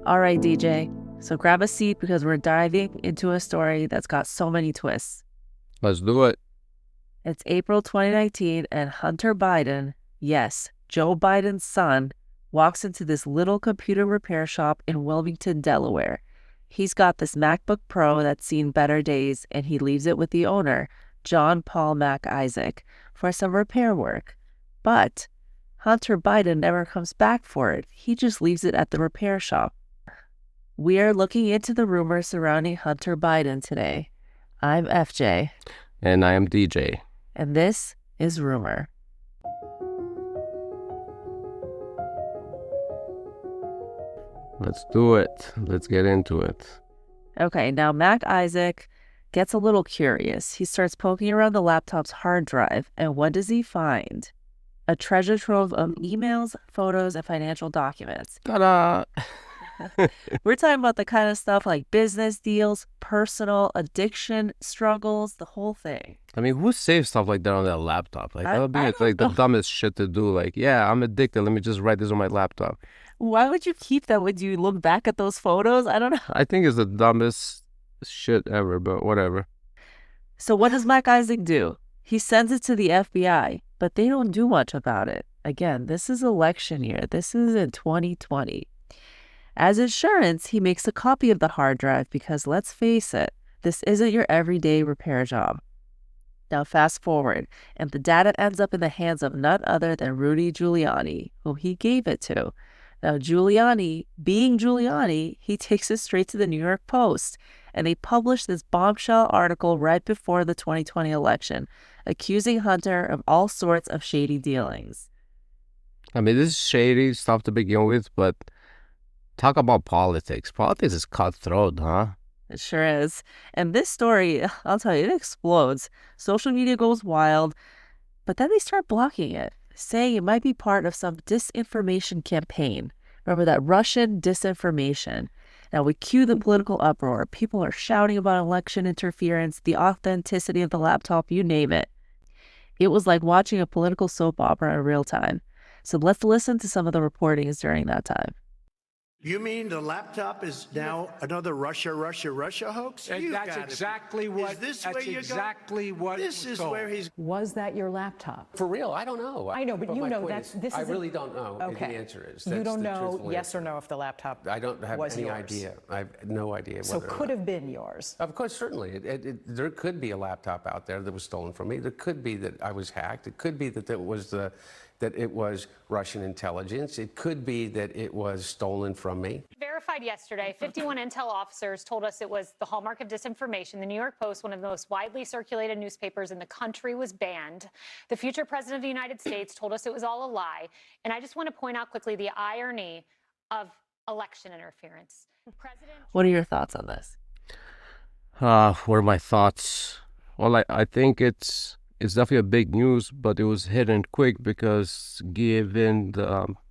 All right, DJ. So grab a seat because we're diving into a story that's got so many twists. Let's do it. It's April 2019, and Hunter Biden, yes, Joe Biden's son, walks into this little computer repair shop in Wilmington, Delaware. He's got this MacBook Pro that's seen better days, and he leaves it with the owner, John Paul Mac Isaac, for some repair work. But Hunter Biden never comes back for it. He just leaves it at the repair shop. We are looking into the rumors surrounding Hunter Biden today. I'm FJ. And I am DJ. And this is Rumor. Let's do it. Let's get into it. Okay, now Mac Isaac gets a little curious. He starts poking around the laptop's hard drive, and what does he find? A treasure trove of emails, photos, and financial documents. Ta-da! We're talking about the kind of stuff like business deals, personal addiction struggles, the whole thing. I mean, who saves stuff like that on their laptop? Like, that would be I like the don't know. dumbest shit to do. Like, yeah, I'm addicted. Let me just write this on my laptop. Why would you keep that? Would you look back at those photos? I don't know. I think it's the dumbest shit ever, but whatever. So what does Mac Isaac do? He sends it to the FBI, but they don't do much about it. Again, this is election year. This is in 2020. As insurance, he makes a copy of the hard drive because, let's face it, this isn't your everyday repair job. Now fast forward, and the data ends up in the hands of none other than Rudy Giuliani, whom he gave it to. Now Giuliani, being Giuliani, he takes it straight to the New York Post, and they published this bombshell article right before the 2020 election, accusing Hunter of all sorts of shady dealings. I mean, this is shady stuff to begin with, but talk about politics. Politics is cutthroat, huh? It sure is. And this story, I'll tell you, it explodes. Social media goes wild, but then they start blocking it, saying it might be part of some disinformation campaign. Remember that Russian disinformation? Now we cue the political uproar. People are shouting about election interference, the authenticity of the laptop, you name it. It was like watching a political soap opera in real time. So let's listen to some of the reportings during that time. You mean the laptop is now another Russia hoax? That's exactly what. Is this that's where you're exactly going? what. This was is told. where he's. Was that your laptop? For real, I don't know. I know, but you my know point that's is, this is. I really don't know. Okay. The answer is. You That's don't the know truthful yes answer. or no if the laptop. I don't have was any yours. idea. I have no idea. So whether or could not. have been yours. Of course, certainly. There could be a laptop out there that was stolen from me. There could be that I was hacked. It could be that it was Russian intelligence. It could be that it was stolen from me. Verified yesterday, 51 intel officers told us it was the hallmark of disinformation. The New York Post, one of the most widely circulated newspapers in the country, was banned. The future president of the United States told us it was all a lie. And I just want to point out quickly the irony of election interference. What are your thoughts on this? What are my thoughts? Well, I think it's definitely a big news, but it was hidden quick because given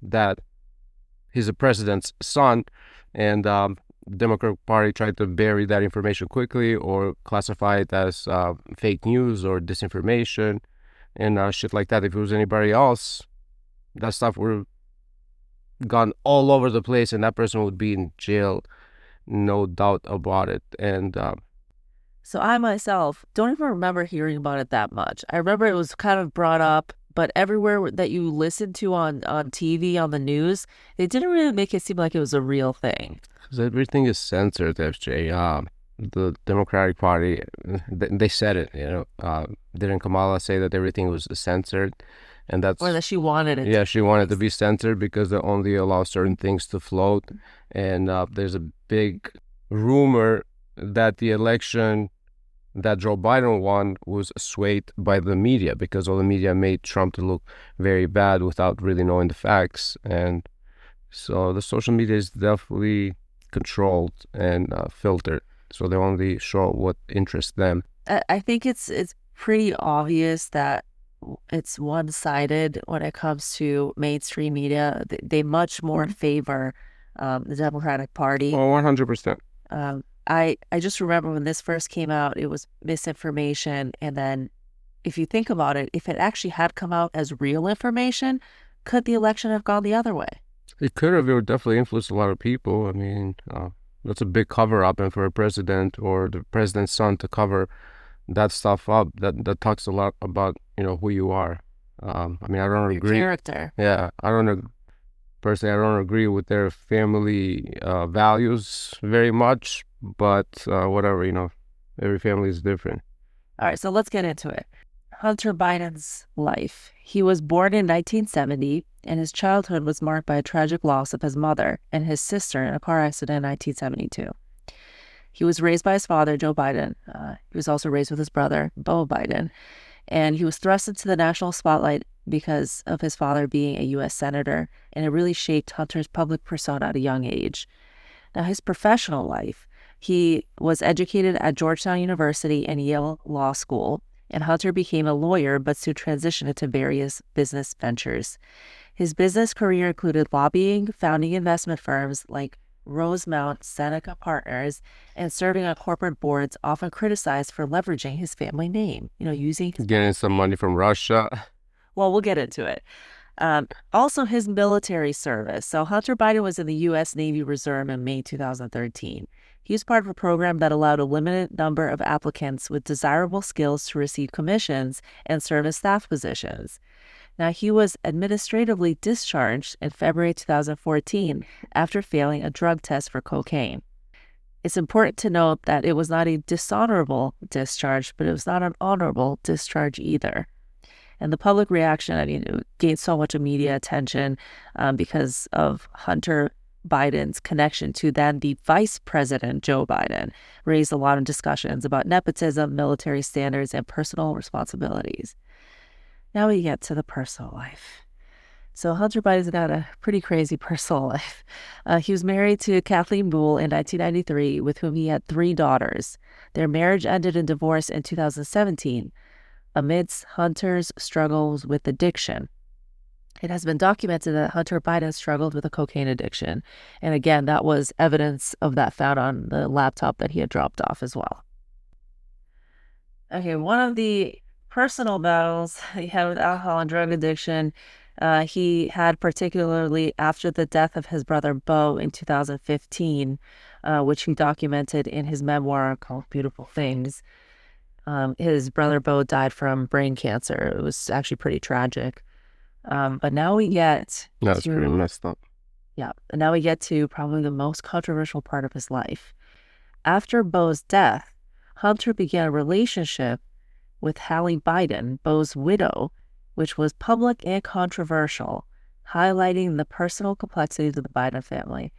that he's the president's son, and Democratic Party tried to bury that information quickly or classify it as fake news or disinformation and shit like that. If it was anybody else, that stuff would have gone all over the place, and that person would be in jail, no doubt about it. And So I myself don't even remember hearing about it that much. I remember it was kind of brought up, but everywhere that you listened to on TV, on the news, they didn't really make it seem like it was a real thing. because everything is censored, FJ. The Democratic Party, they said it, didn't Kamala say that everything was censored? And that's... Or that she wanted it. Yeah, she wanted to be censored because they only allow certain things to float. And there's a big rumor that the election that Joe Biden won was swayed by the media because all the media made Trump to look very bad without really knowing the facts. And so the social media is definitely controlled and filtered. So they only show what interests them. I think it's pretty obvious that it's one-sided when it comes to mainstream media. They much more favor the Democratic Party. Oh, 100%. I just remember when this first came out, it was misinformation. And then if you think about it, if it actually had come out as real information, could the election have gone the other way? It could have. It would definitely influence a lot of people. I mean, that's a big cover up, and for a president or the president's son to cover that stuff up, that talks a lot about who you are. I mean, I don't Your agree. character. Yeah, personally, I don't agree with their family values very much, but whatever, every family is different. All right, so let's get into it. Hunter Biden's life. He was born in 1970, and his childhood was marked by a tragic loss of his mother and his sister in a car accident in 1972. He was raised by his father, Joe Biden. He was also raised with his brother, Beau Biden, and he was thrust into the national spotlight because of his father being a U.S. senator, and it really shaped Hunter's public persona at a young age. Now, his professional life. He was educated at Georgetown University and Yale Law School, and Hunter became a lawyer but soon transitioned into various business ventures. His business career included lobbying, founding investment firms like Rosemount Seneca Partners, and serving on corporate boards often criticized for leveraging his family name, using his... Getting some money from Russia. Well, we'll get into it. Also, his military service. So Hunter Biden was in the U.S. Navy Reserve in May 2013. He was part of a program that allowed a limited number of applicants with desirable skills to receive commissions and serve as staff positions. Now, he was administratively discharged in February 2014 after failing a drug test for cocaine. It's important to note that it was not a dishonorable discharge, but it was not an honorable discharge either. And the public reaction, it gained so much media attention because of Hunter Biden's connection to then the Vice President, Joe Biden, raised a lot of discussions about nepotism, military standards, and personal responsibilities. Now we get to the personal life. So Hunter Biden's got a pretty crazy personal life. He was married to Kathleen Boole in 1993, with whom he had 3 daughters. Their marriage ended in divorce in 2017. Amidst Hunter's struggles with addiction. It has been documented that Hunter Biden struggled with a cocaine addiction. And again, that was evidence of that found on the laptop that he had dropped off as well. Okay, one of the personal battles he had with alcohol and drug addiction, he had particularly after the death of his brother Beau in 2015, which he documented in his memoir called Beautiful Things. His brother Beau died from brain cancer. It was actually pretty tragic. But now we get That's pretty messed up. Yeah, and now we get to probably the most controversial part of his life. After Beau's death, Hunter began a relationship with Hallie Biden, Beau's widow, which was public and controversial, highlighting the personal complexities of the Biden family.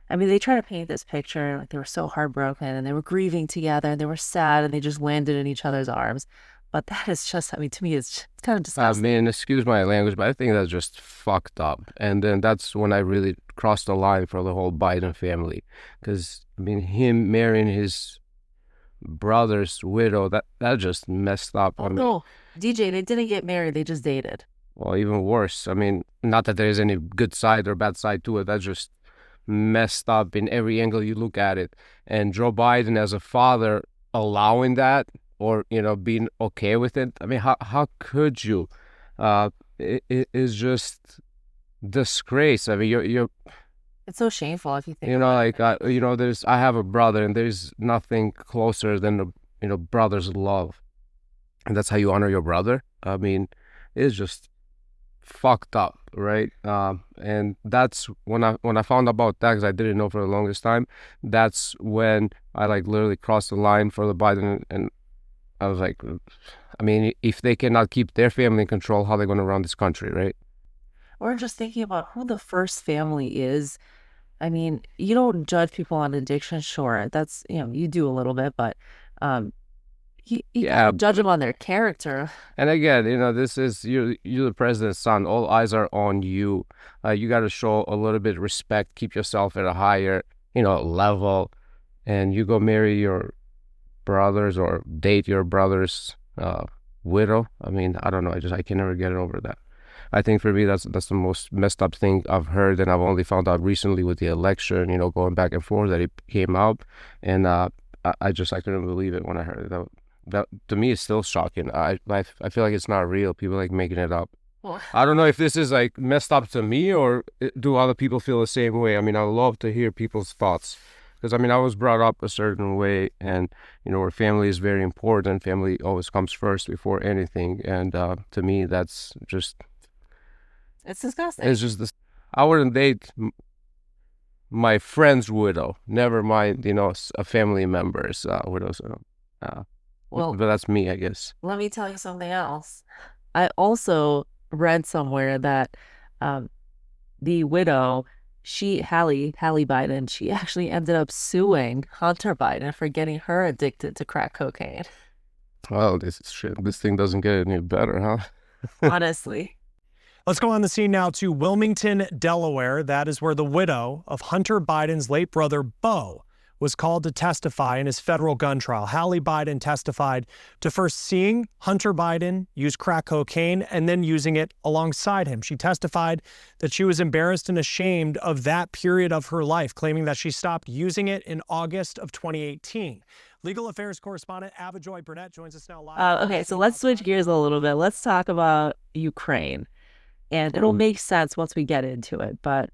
I mean, they try to paint this picture like they were so heartbroken and they were grieving together and they were sad and they just landed in each other's arms. But that is just, to me, it's kind of disgusting. I mean, excuse my language, but I think that's just fucked up. And then that's when I really crossed the line for the whole Biden family. Because, him marrying his brother's widow, that just messed up. No, DJ, they didn't get married. They just dated. Well, even worse. Not that there's any good side or bad side to it. That's just messed up in every angle you look at it. And Joe Biden as a father allowing that or being okay with it, how could you? It is just disgrace. You're it's so shameful if you think I have a brother and there's nothing closer than brother's love, and that's how you honor your brother. It's just fucked up, right? And that's when I found about that, because I didn't know for the longest time. That's when I literally crossed the line for the Biden, and I was like, if they cannot keep their family in control, how are they going to run this country, right? Or just thinking about who the first family is. You don't judge people on addiction, sure. That's, you do a little bit, but you gotta judge them on their character. And again, this is, you're the president's son. All eyes are on you. You got to show a little bit of respect, keep yourself at a higher, level, and you go marry your brothers or date your brother's widow. I don't know. I can never get over that. I think for me, that's the most messed up thing I've heard, and I've only found out recently with the election, going back and forth, that it came out, and I couldn't believe it when I heard it. That to me is still shocking. I feel like it's not real. People making it up. I don't know if this is like messed up to me or do other people feel the same way. I mean, I love to hear people's thoughts because I mean, I was brought up a certain way, and where family is very important. Family always comes first before anything, and to me, that's just It's disgusting. it's just this. I wouldn't date my friend's widow. Never mind, a family member's widow. So, Well, but that's me, I guess. let me tell you something else. I also read somewhere that the widow, Hallie Biden, she actually ended up suing Hunter Biden for getting her addicted to crack cocaine. Well, this is shit. This thing doesn't get any better, huh? Honestly. Let's go on the scene now to Wilmington, Delaware. That is where the widow of Hunter Biden's late brother, Beau, was called to testify in his federal gun trial. Hallie Biden testified to first seeing Hunter Biden use crack cocaine and then using it alongside him. She testified that she was embarrassed and ashamed of that period of her life, claiming that she stopped using it in August of 2018. Legal affairs correspondent Avajoy Burnett joins us now live. Okay, so let's switch gears a little bit. Let's talk about Ukraine. And it'll make sense once we get into it. But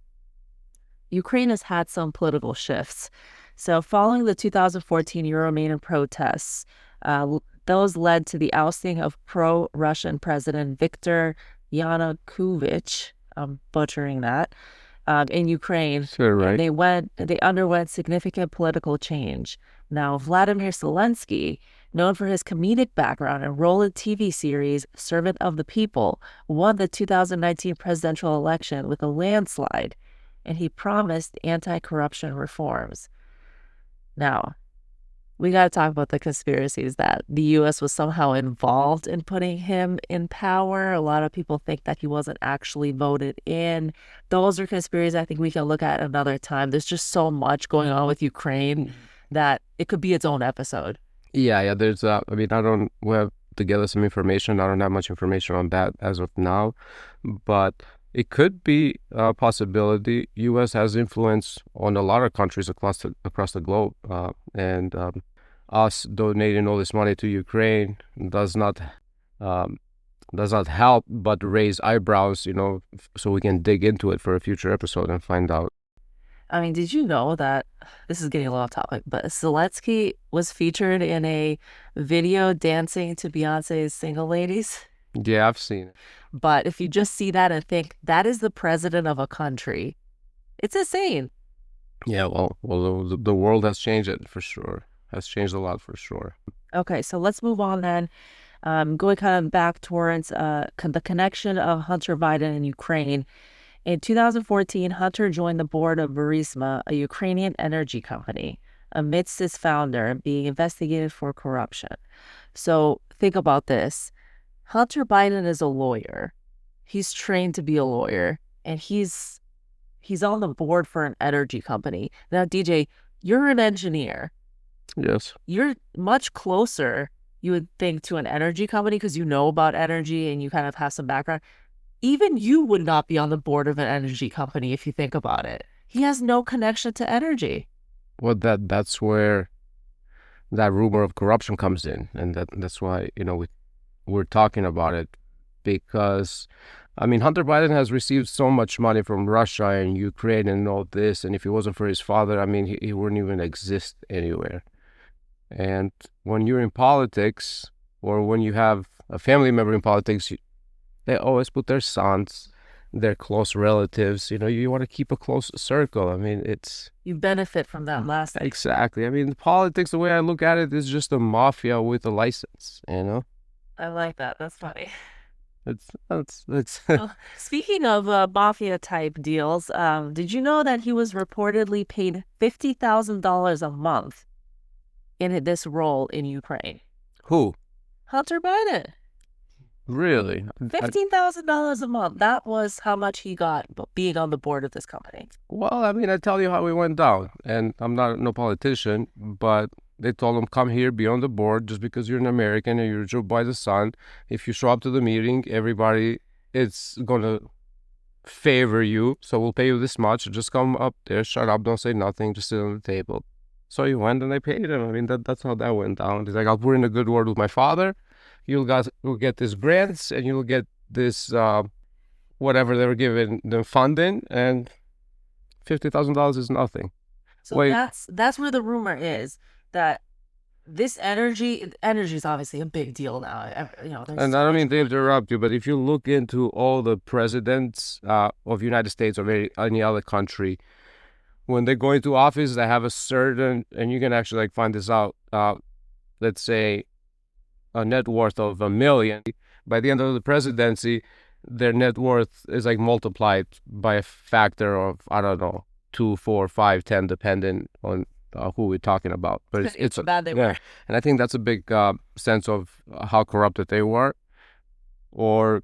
Ukraine has had some political shifts. So following the 2014 Euromaidan protests, those led to the ousting of pro-Russian President Viktor Yanukovych, I'm butchering that, in Ukraine. Sure, right. They underwent significant political change. Now, Vladimir Zelensky, known for his comedic background and role in TV series Servant of the People, won the 2019 presidential election with a landslide, and he promised anti-corruption reforms. Now, we got to talk about the conspiracies that the U.S. was somehow involved in putting him in power. A lot of people think that he wasn't actually voted in. Those are conspiracies I think we can look at another time. There's just so much going on with Ukraine that it could be its own episode. Yeah. There's we have to gather some information. I don't have much information on that as of now, but it could be a possibility. U.S. has influence on a lot of countries across the globe, and us donating all this money to Ukraine does not help but raise eyebrows. So we can dig into it for a future episode and find out. I mean, did you know that, this is getting a little off topic, but Zelensky was featured in a video dancing to Beyonce's Single Ladies? Yeah, I've seen it. But if you just see that and think, that is the president of a country, it's insane. Yeah, well, the world has changed it for sure. Has changed a lot for sure. Okay, so let's move on then. Going kind of back towards the connection of Hunter Biden and Ukraine. In 2014, Hunter joined the board of Burisma, a Ukrainian energy company, amidst its founder being investigated for corruption. So think about this. Hunter Biden is a lawyer. He's trained to be a lawyer, and he's on the board for an energy company. Now, DJ, you're an engineer. Yes. You're much closer, you would think, to an energy company because you know about energy and you kind of have some background. Even you would not be on the board of an energy company if you think about it. He has no connection to energy. Well, that's where that rumor of corruption comes in, and that's why we're talking about it, because I mean Hunter Biden has received so much money from Russia and Ukraine and all this, and if it wasn't for his father, I mean he wouldn't even exist anywhere. And when you're in politics, or when you have a family member in politics, they always put their sons, their close relatives. You want to keep a close circle. I mean, you benefit from that last. Exactly. I mean, politics, the way I look at it, is just a mafia with a license. I like that. That's funny. It's Well, speaking of mafia type deals, did you know that he was reportedly paid $50,000 a month in this role in Ukraine? Who? Hunter Biden. Really? $15,000 a month. That was how much he got being on the board of this company. Well, I mean, I tell you how it went down, and I'm not no politician, but they told him, come here, be on the board, just because you're an American and you're Joe Biden's son. If you show up to the meeting, everybody is going to favor you, so we'll pay you this much. Just come up there, shut up, don't say nothing, just sit on the table. So he went and they paid him. I mean, that's how that went down. He's like, I'll put in a good word with my father. You'll get these grants and you'll get this whatever they were giving them funding, and $50,000 is nothing. So that's where the rumor is that this energy is obviously a big deal now. There's And I don't mean to interrupt you, but if you look into all the presidents of United States or any other country, when they go into office, they have a certain, and you can actually like find this out, let's say a net worth of $1 million. By the end of the presidency, their net worth is like multiplied by a factor of, I don't know, 2, 4, 5, 10, depending on who we're talking about. But it's bad they were. And I think that's a big sense of how corrupted they were. Or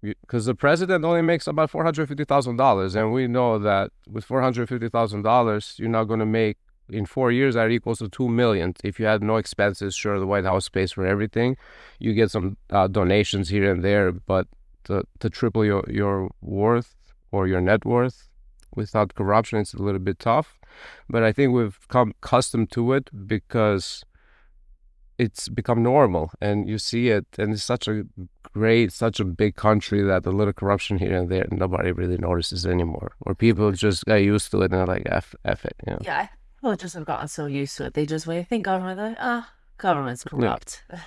because the president only makes about $450,000, and we know that with $450,000, you're not going to make in 4 years that equals to $2 million. If you had no expenses, sure, the White House pays for everything. You get some donations here and there, but to triple your worth or your net worth without corruption, it's a little bit tough. But I think we've come accustomed to it because it's become normal, and you see it, and it's such a big country that a little corruption here and there, nobody really notices anymore. Or people just get used to it and they're like, F it. Yeah, people just have gotten so used to it. They just, when they think government, they're like, government's corrupt. Yeah.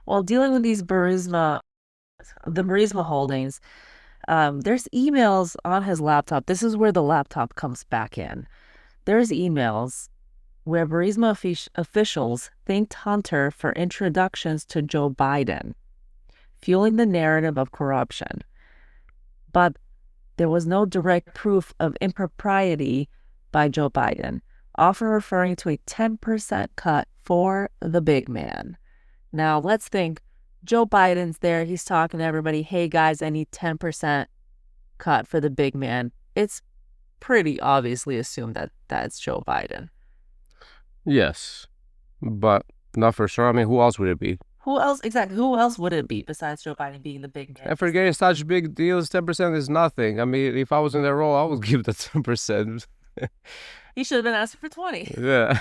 While dealing with the Burisma holdings, there's emails on his laptop. This is where the laptop comes back in. There's emails where Burisma officials thanked Hunter for introductions to Joe Biden, fueling the narrative of corruption. But there was no direct proof of impropriety by Joe Biden, often referring to a 10% cut for the big man. Now, let's think. Joe Biden's there. He's talking to everybody. Hey, guys, I need 10% cut for the big man. It's pretty obviously assumed that that's Joe Biden. Yes, but not for sure. I mean, who else would it be? Who else? Exactly. Who else would it be besides Joe Biden being the big man? And for getting such big deals, 10% is nothing. I mean, if I was in their role, I would give the 10%. He should have been asking for 20. Yeah.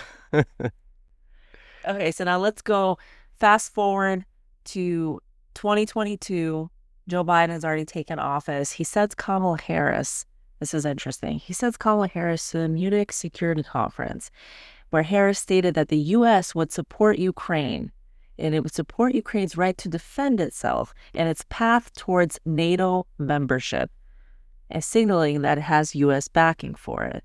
Okay, so now let's go fast forward to 2022. Joe Biden has already taken office. He sends Kamala Harris. This is interesting. He sends Kamala Harris to the Munich Security Conference, where Harris stated that the U.S. would support Ukraine, and it would support Ukraine's right to defend itself and its path towards NATO membership, and signaling that it has U.S. backing for it.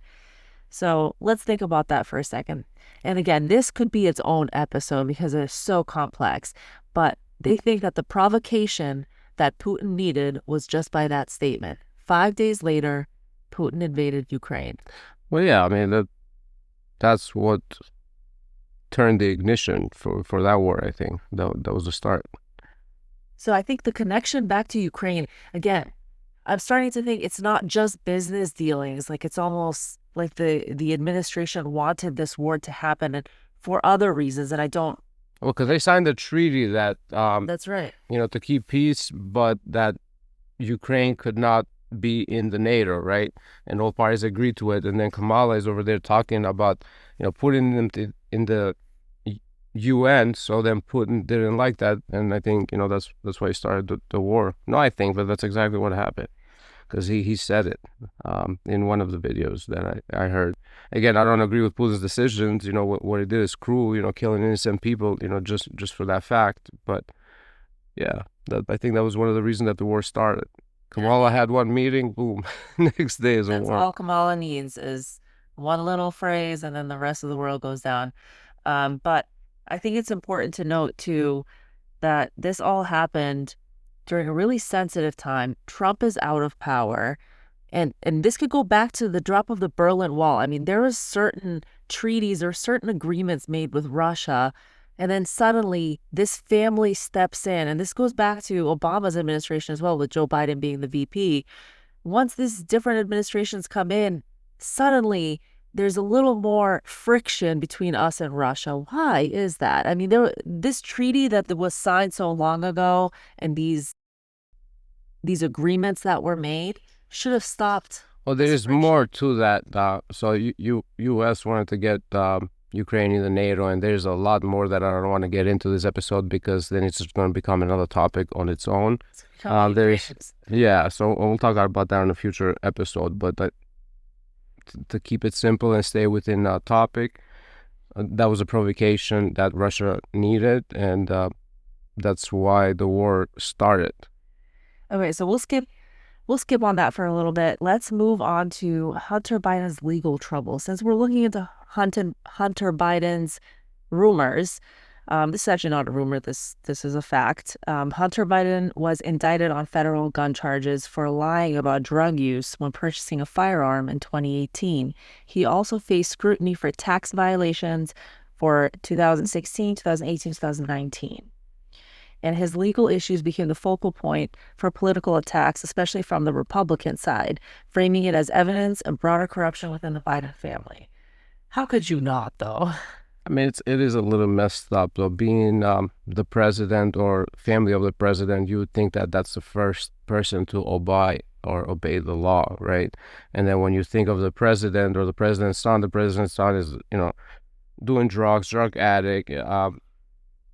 So let's think about that for a second. And again, this could be its own episode because it's so complex, but they think that the provocation that Putin needed was just by that statement. 5 days later, Putin invaded Ukraine. Well, yeah, I mean, that's what turned the ignition for that war, I think. That was the start. So I think the connection back to Ukraine, again, I'm starting to think it's not just business dealings. Like, it's almost like the administration wanted this war to happen and for other reasons, and I don't. Well, because they signed a treaty that That's right. To keep peace, but that Ukraine could not be in the NATO, right? And all parties agreed to it. And then Kamala is over there talking about, putting them in the UN. So then Putin didn't like that, and I think that's why he started the war. No, I think, but that's exactly what happened, because he said it in one of the videos that I heard. Again, I don't agree with Putin's decisions. What he did is cruel. Killing innocent people. Just for that fact. But yeah, I think that was one of the reasons that the war started. Kamala had one meeting, boom, next day is a war. That's all Kamala needs is one little phrase, and then the rest of the world goes down. But I think it's important to note, too, that this all happened during a really sensitive time. Trump is out of power, and this could go back to the drop of the Berlin Wall. I mean, there was certain treaties or certain agreements made with Russia, and then suddenly this family steps in, and this goes back to Obama's administration as well, with Joe Biden being the VP. Once these different administrations come in, suddenly there's a little more friction between us and Russia. Why is that? I mean, this treaty that was signed so long ago and these agreements that were made should have stopped. Well, there is more to that. So U.S. wanted to get Ukraine in the NATO, and there's a lot more that I don't want to get into this episode because then it's just going to become another topic on its own. So we'll talk about that in a future episode. But to keep it simple and stay within our topic, that was a provocation that Russia needed, and that's why the war started. Okay, so we'll skip on that for a little bit. Let's move on to Hunter Biden's legal trouble. Since we're looking into Hunter Biden's rumors, this is actually not a rumor. This is a fact. Hunter Biden was indicted on federal gun charges for lying about drug use when purchasing a firearm in 2018. He also faced scrutiny for tax violations for 2016, 2018, 2019. And his legal issues became the focal point for political attacks, especially from the Republican side, framing it as evidence of broader corruption within the Biden family. How could you not, though? I mean, it is a little messed up, though. Being the president or family of the president, you would think that that's the first person to obey the law, right? And then when you think of the president or the president's son is, doing drugs, drug addict,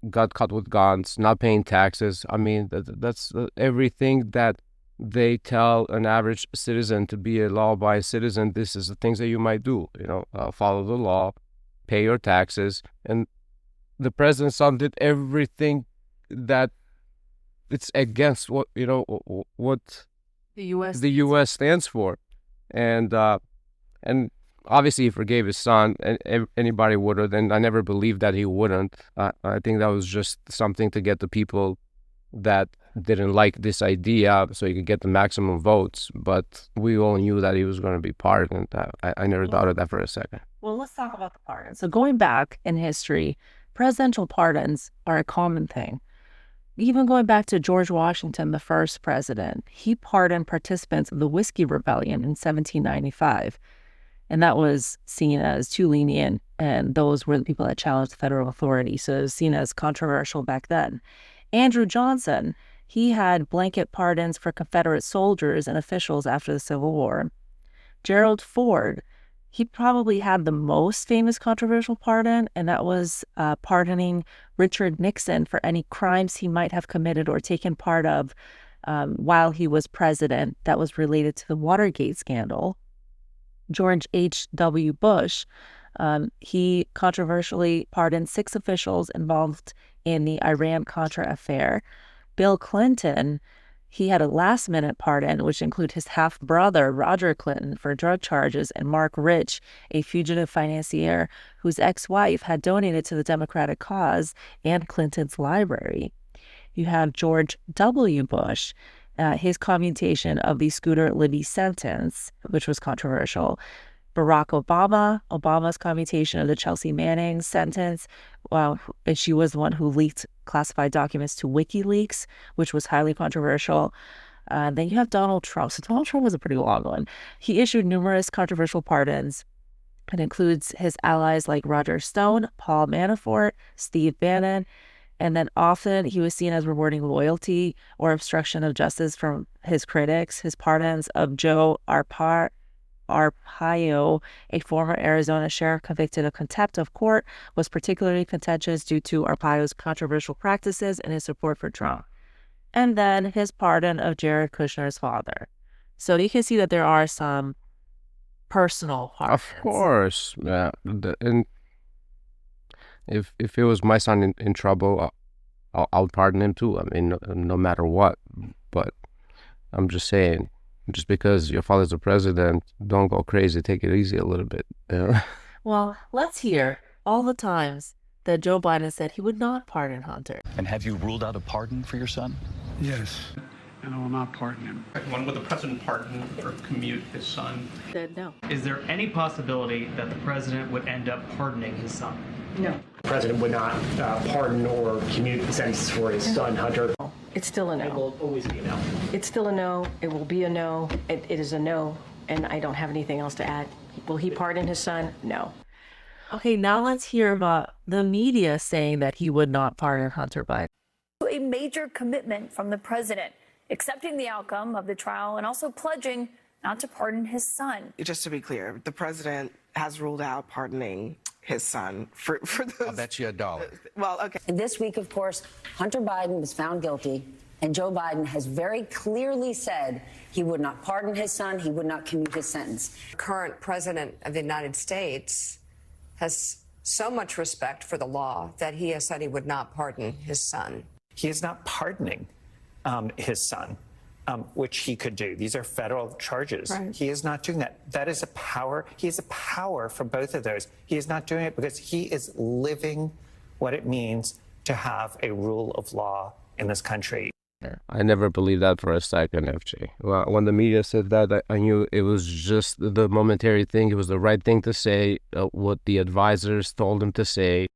got caught with guns, not paying taxes. I mean, that's everything that they tell an average citizen to be a law-abiding citizen. This is the things that you might do, follow the law, pay your taxes. And the president's son did everything that it's against what the U.S. stands for. And obviously he forgave his son, and anybody would have, and I never believed that he wouldn't. I think that was just something to get the people that didn't like this idea so he could get the maximum votes. But we all knew that he was going to be pardoned. I never doubted that for a second. Well, let's talk about the pardon. So going back in history, presidential pardons are a common thing. Even going back to George Washington, the first president, he pardoned participants of the Whiskey Rebellion in 1795. And that was seen as too lenient, and those were the people that challenged the federal authority. So it was seen as controversial back then. Andrew Johnson, he had blanket pardons for Confederate soldiers and officials after the Civil War. Gerald Ford, he probably had the most famous controversial pardon, and that was pardoning Richard Nixon for any crimes he might have committed or taken part of while he was president that was related to the Watergate scandal. George H.W. Bush, he controversially pardoned 6 officials involved in the Iran-Contra affair. Bill Clinton, he had a last-minute pardon, which included his half-brother, Roger Clinton, for drug charges, and Mark Rich, a fugitive financier whose ex-wife had donated to the Democratic cause and Clinton's library. You have George W. Bush, his commutation of the Scooter Libby sentence, which was controversial. Barack Obama, Obama's commutation of the Chelsea Manning sentence. And she was the one who leaked classified documents to WikiLeaks, which was highly controversial. Then you have Donald Trump. So Donald Trump was a pretty long one. He issued numerous controversial pardons. It includes his allies like Roger Stone, Paul Manafort, Steve Bannon, and then often he was seen as rewarding loyalty or obstruction of justice from his critics. His pardons of Joe Arpaio, a former Arizona sheriff convicted of contempt of court, was particularly contentious due to Arpaio's controversial practices and his support for Trump. And then his pardon of Jared Kushner's father. So you can see that there are some personal pardons. Of course. Yeah. And if it was my son in trouble, I'll pardon him too. I mean, no matter what. But I'm just saying, just because your father's a president, don't go crazy. Take it easy a little bit. Well, let's hear all the times that Joe Biden said he would not pardon Hunter. And have you ruled out a pardon for your son? Yes, and I will not pardon him. When would the president pardon or commute his son? Said no. Is there any possibility that the president would end up pardoning his son? No. The president would not pardon or commute the sentences for his son, Hunter. It's still a no. It will always be a no. It's still a no. It will be a no. It is a no, and I don't have anything else to add. Will he pardon his son? No. Okay, now let's hear about the media saying that he would not pardon Hunter Biden. A major commitment from the president, accepting the outcome of the trial and also pledging not to pardon his son. Just to be clear, the president has ruled out pardoning his son for those. I'll bet you $1. Well, okay. And this week, of course, Hunter Biden was found guilty, and Joe Biden has very clearly said he would not pardon his son, he would not commute his sentence. Current president of the United States has so much respect for the law that he has said he would not pardon his son. He is not pardoning his son, which he could do. These are federal charges. Right. He is not doing that. That is a power. He has a power for both of those. He is not doing it because he is living what it means to have a rule of law in this country. I never believed that for a second, FJ. Well, when the media said that, I knew it was just the momentary thing. It was the right thing to say, what the advisors told him to say.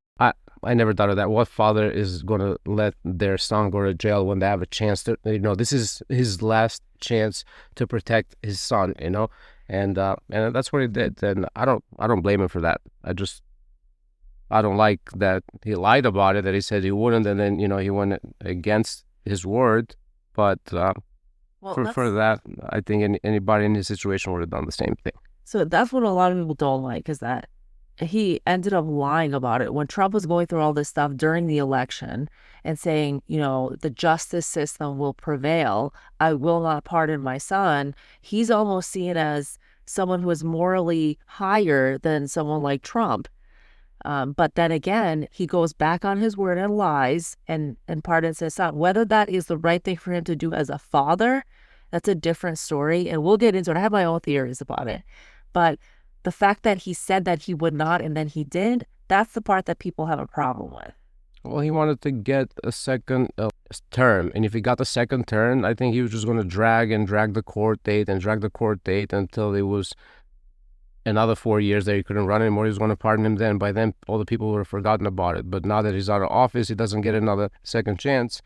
I never thought of that. What father is going to let their son go to jail when they have a chance to, this is his last chance to protect his son, and that's what he did. And I don't blame him for that. I don't like that he lied about it, that he said he wouldn't, and then, he went against his word. But for that, I think anybody in his situation would have done the same thing. So that's what a lot of people don't like, is that he ended up lying about it when Trump was going through all this stuff during the election and saying, the justice system will prevail. I will not pardon my son. He's almost seen as someone who is morally higher than someone like Trump. But then again, he goes back on his word and lies and pardons his son. Whether that is the right thing for him to do as a father, that's a different story. And we'll get into it. I have my own theories about it. But the fact that he said that he would not and then he did, that's the part that people have a problem with. Well, he wanted to get a second term. And if he got the second term, I think he was just going to drag the court date until it was another 4 years that he couldn't run anymore. He was going to pardon him then. By then, all the people would have forgotten about it. But now that he's out of office, he doesn't get another second chance.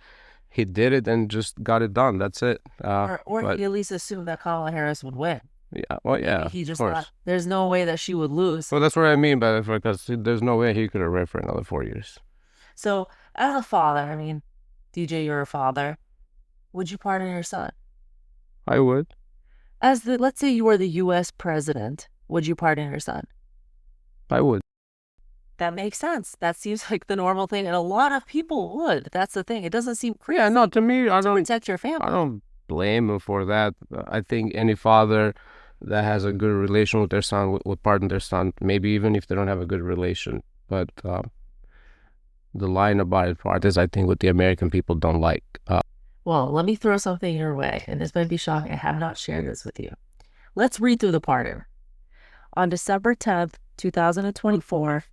He did it and just got it done. That's it. Or he at least assumed that Kamala Harris would win. Yeah, well, yeah, he just of course. thought there's no way that she would lose. Well, that's what I mean by that, because there's no way he could have ran for another 4 years. So, as a father, DJ, you're a father. Would you pardon your son? I would. Let's say you were the U.S. president, would you pardon your son? I would. That makes sense. That seems like the normal thing, and a lot of people would. That's the thing. It doesn't seem crazy. Yeah, no, to me, I don't protect your family. I don't blame him for that. I think any father that has a good relation with their son would pardon their son, maybe even if they don't have a good relation. But the lying about it part is, I think, what the American people don't like. Well, let me throw something your way, and this might be shocking. I have not shared this with you. Let's read through the pardon. On December 10th, 2024,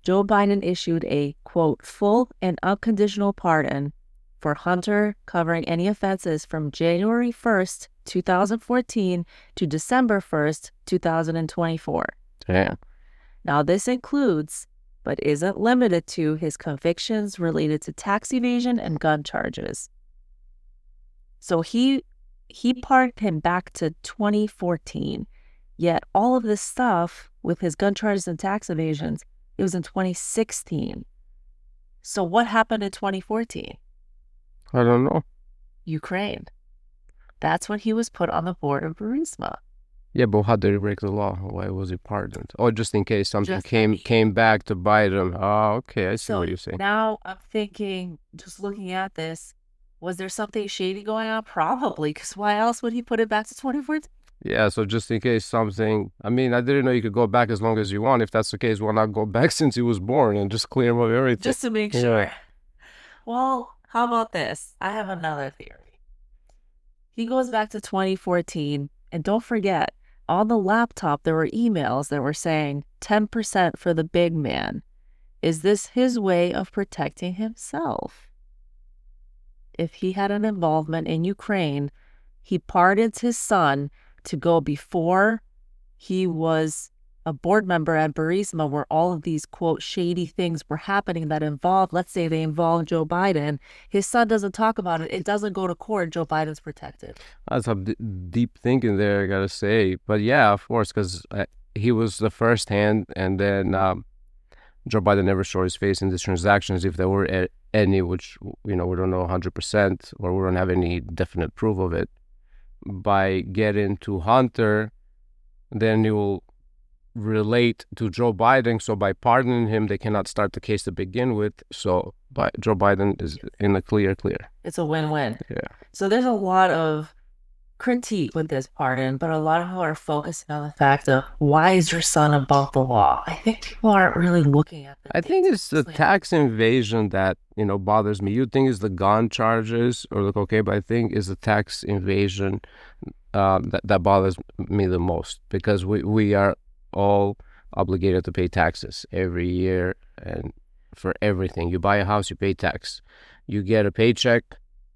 Joe Biden issued a, quote, full and unconditional pardon for Hunter, covering any offenses from January 1st, 2014 to December 1st, 2024. Damn. Now, this includes, but isn't limited to, his convictions related to tax evasion and gun charges. So he pardoned him back to 2014, yet all of this stuff with his gun charges and tax evasions, it was in 2016. So what happened in 2014? I don't know. Ukraine. That's when he was put on the board of Burisma. Yeah, but how did he break the law? Why was he pardoned? Oh, just in case something came back to bite him. Oh, okay, I see what you're saying. Now I'm thinking, just looking at this, was there something shady going on? Probably, because why else would he put it back to 2014? Yeah, so just in case something... I didn't know you could go back as long as you want. If that's the case, why not go back since he was born and just clear him of everything? Just to make sure. Well, how about this? I have another theory. He goes back to 2014, and don't forget, on the laptop, there were emails that were saying 10% for the big man. Is this his way of protecting himself? If he had an involvement in Ukraine, he pardons his son to go before he was a board member at Burisma, where all of these, quote, shady things were happening that involved, let's say they involved Joe Biden. His son doesn't talk about it. It doesn't go to court. Joe Biden's protected. That's some deep thinking there, I gotta say. But yeah, of course, because he was the first hand, and then Joe Biden never showed his face in these transactions, if there were any, which, we don't know 100%, or we don't have any definite proof of it. By getting to Hunter, then he will relate to Joe Biden. So by pardoning him, they cannot start the case to begin with. So Joe Biden is in the clear. It's a win-win. Yeah. So there's a lot of critique with this pardon, but a lot of people are focusing on the fact of why is your son above the law? I think people aren't really looking at I think it's the tax invasion that, bothers me. You think it's the gun charges or the cocaine, but I think it's the tax invasion that bothers me the most, because we are all obligated to pay taxes every year, and for everything. You buy a house, you pay tax. You get a paycheck,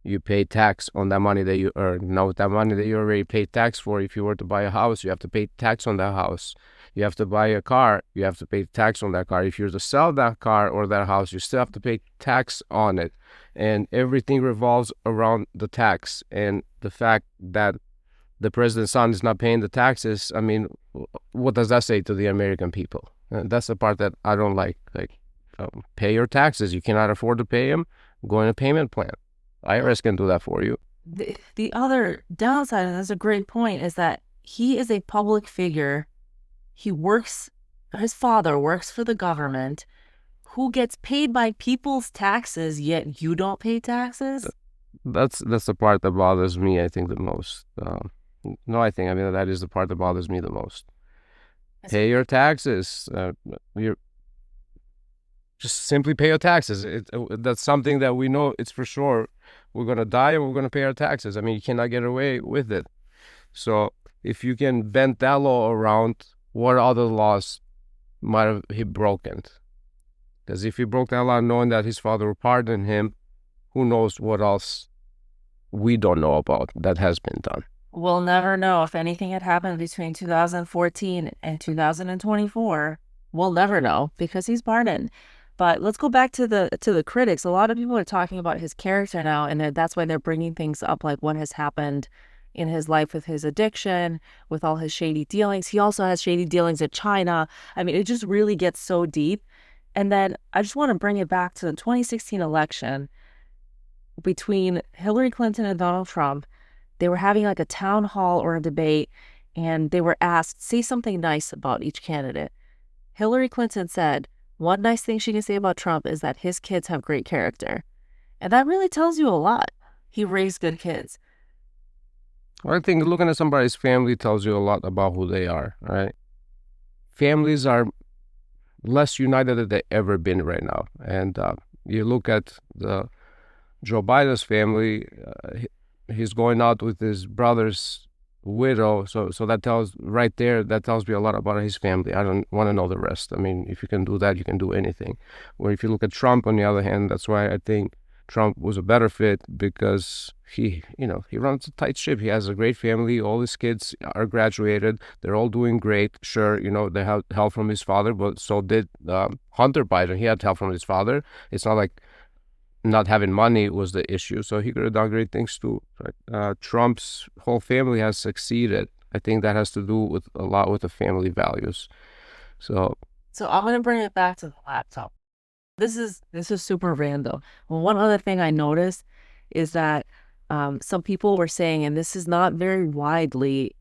you pay tax on that money that you earn. Now, with that money that you already paid tax for, if you were to buy a house, you have to pay tax on that house. You have to buy a car, you have to pay tax on that car. If you're to sell that car or that house, you still have to pay tax on it. And everything revolves around the tax. And the fact that the president's son is not paying the taxes, I mean, what does that say to the American people? That's the part that I don't like. Pay your taxes. You cannot afford to pay them, go in a payment plan. IRS can do that for you. The other downside, and that's a great point, is that he is a public figure. His father works for the government, who gets paid by people's taxes, yet you don't pay taxes? That's the part that bothers me, I think, the most. That is the part that bothers me the most. Pay your taxes. Just simply pay your taxes. That's something that we know it's for sure. We're going to die and we're going to pay our taxes. I mean, you cannot get away with it. So if you can bend that law around, what other laws might have he broken? Because if he broke that law knowing that his father would pardon him, who knows what else we don't know about that has been done. We'll never know. If anything had happened between 2014 and 2024, we'll never know because he's pardoned. But let's go back to the critics. A lot of people are talking about his character now, and that's why they're bringing things up like what has happened in his life with his addiction, with all his shady dealings. He also has shady dealings in China. I mean, it just really gets so deep. And then I just want to bring it back to the 2016 election between Hillary Clinton and Donald Trump. They were having like a town hall or a debate, and they were asked, say something nice about each candidate. Hillary Clinton said, one nice thing she can say about Trump is that his kids have great character. And that really tells you a lot. He raised good kids. Well, I think looking at somebody's family tells you a lot about who they are, right? Families are less united than they've ever been right now. And you look at Joe Biden's family, he's going out with his brother's widow, so that tells me a lot about his family. I don't want to know the rest. I mean, if you can do that, you can do anything. Or if you look at Trump, on the other hand, that's why I think Trump was a better fit, because he runs a tight ship. He has a great family. All his kids are graduated. They're all doing great. Sure, they have help from his father, but so did Hunter Biden. He had help from his father. It's not like not having money was the issue. So he could have done great things too. Right? Trump's whole family has succeeded. I think that has to do a lot with the family values. So I'm going to bring it back to the laptop. This is super random. Well, one other thing I noticed is that some people were saying, and this is not very widely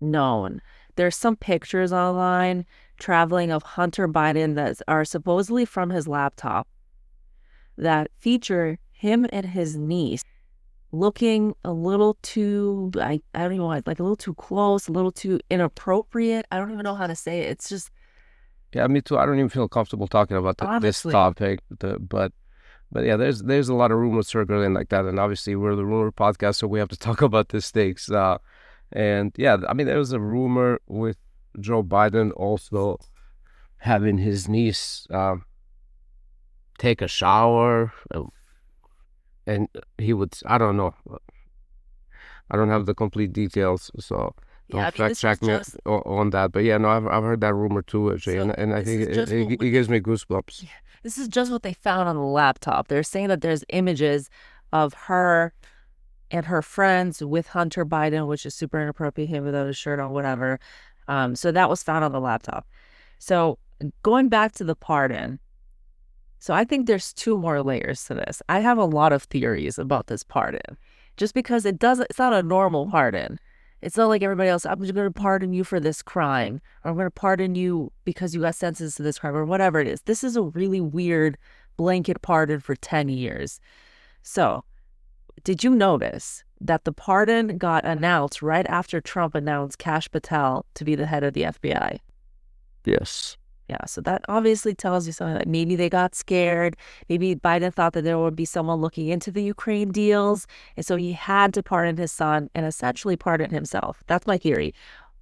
known, there's some pictures online traveling of Hunter Biden that are supposedly from his laptop that feature him and his niece looking a little too, I don't even know, like a little too close, a little too inappropriate. I don't even know how to say it. It's just... Yeah, me too. I don't even feel comfortable talking about this topic. But yeah, there's a lot of rumors circulating like that. And obviously we're the rumor podcast, so we have to talk about these things. And yeah, I mean, there was a rumor with Joe Biden also having his niece take a shower, and he would, I don't know, I don't have the complete details, so don't fact check me on that. But yeah, no, I've heard that rumor too, actually, and I think it gives me goosebumps. Yeah, this is just what they found on the laptop. They're saying that there's images of her and her friends with Hunter Biden, which is super inappropriate, him without a shirt on, whatever. So that was found on the laptop. So going back to the pardon, so I think there's two more layers to this. I have a lot of theories about this pardon, just because it's not a normal pardon. It's not like everybody else, I'm just going to pardon you for this crime, or I'm going to pardon you because you got sentenced to this crime, or whatever it is. This is a really weird blanket pardon for 10 years. So, did you notice that the pardon got announced right after Trump announced Kash Patel to be the head of the FBI? Yes. Yeah, so that obviously tells you something, like maybe they got scared. Maybe Biden thought that there would be someone looking into the Ukraine deals. And so he had to pardon his son and essentially pardon himself. That's my theory.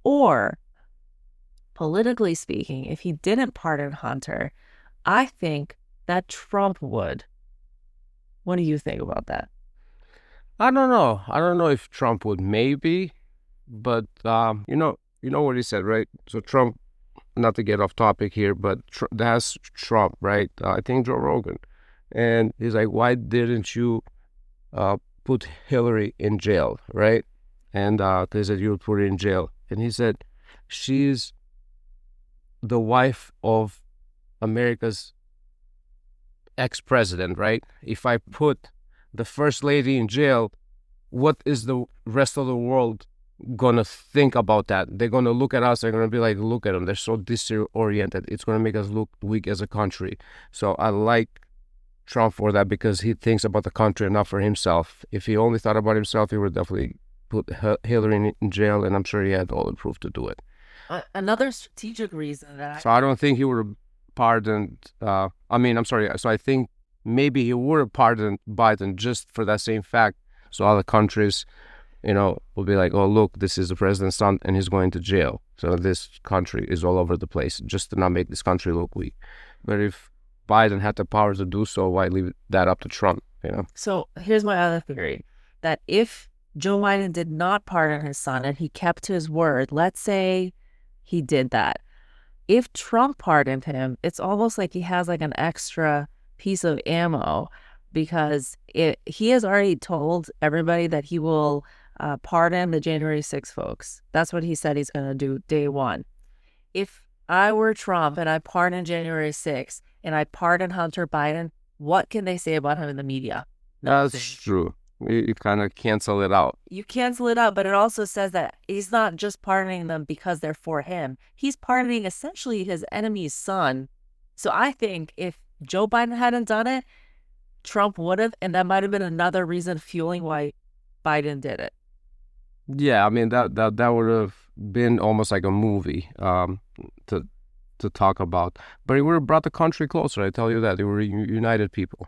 Or, politically speaking, if he didn't pardon Hunter, I think that Trump would. What do you think about that? I don't know. I don't know if Trump would, maybe, but you know what he said, right? So Trump, not to get off topic here, but that's Trump, right? I think Joe Rogan, and he's like, why didn't you put Hillary in jail, right? And they said you would put her in jail, and he said she's the wife of America's ex-president, right? If I put the first lady in jail, what is the rest of the world gonna think about that? They're gonna look at us, they're gonna be like, look at them, they're so disoriented. It's gonna make us look weak as a country. So I like Trump for that, because he thinks about the country and not for himself. If he only thought about himself, he would definitely put Hillary in jail, and I'm sure he had all the proof to do it. Another strategic reason that So I don't think he would have pardoned, so I think maybe he would have pardoned Biden just for that same fact. So other countries, will be like, oh, look, this is the president's son and he's going to jail. So this country is all over the place, just to not make this country look weak. But if Biden had the power to do so, why leave that up to Trump, So here's my other theory, that if Joe Biden did not pardon his son and he kept to his word, let's say he did that. If Trump pardoned him, it's almost like he has like an extra piece of ammo, because he has already told everybody that he will pardon the January 6 folks. That's what he said he's going to do day one. If I were Trump and I pardon January 6 and I pardon Hunter Biden, what can they say about him in the media? That's true. You kind of cancel it out. You cancel it out, but it also says that he's not just pardoning them because they're for him. He's pardoning essentially his enemy's son. So I think if Joe Biden hadn't done it, Trump would have, and that might have been another reason fueling why Biden did it. Yeah, I mean, that would have been almost like a movie to talk about. But it would have brought the country closer, I tell you that. They were united people.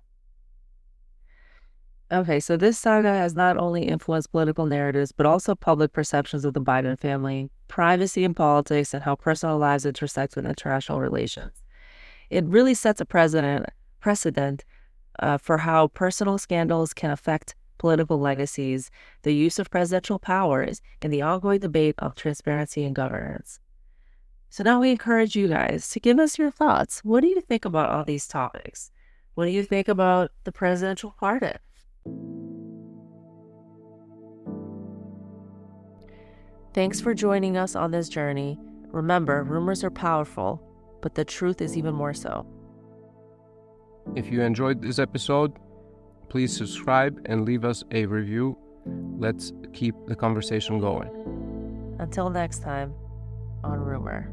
Okay, so this saga has not only influenced political narratives, but also public perceptions of the Biden family, privacy in politics, and how personal lives intersect with international relations. It really sets a precedent for how personal scandals can affect political legacies, the use of presidential powers, and the ongoing debate of transparency and governance. So now we encourage you guys to give us your thoughts. What do you think about all these topics? What do you think about the presidential pardon? Thanks for joining us on this journey. Remember, rumors are powerful, but the truth is even more so. If you enjoyed this episode, please subscribe and leave us a review. Let's keep the conversation going. Until next time, on Rumor.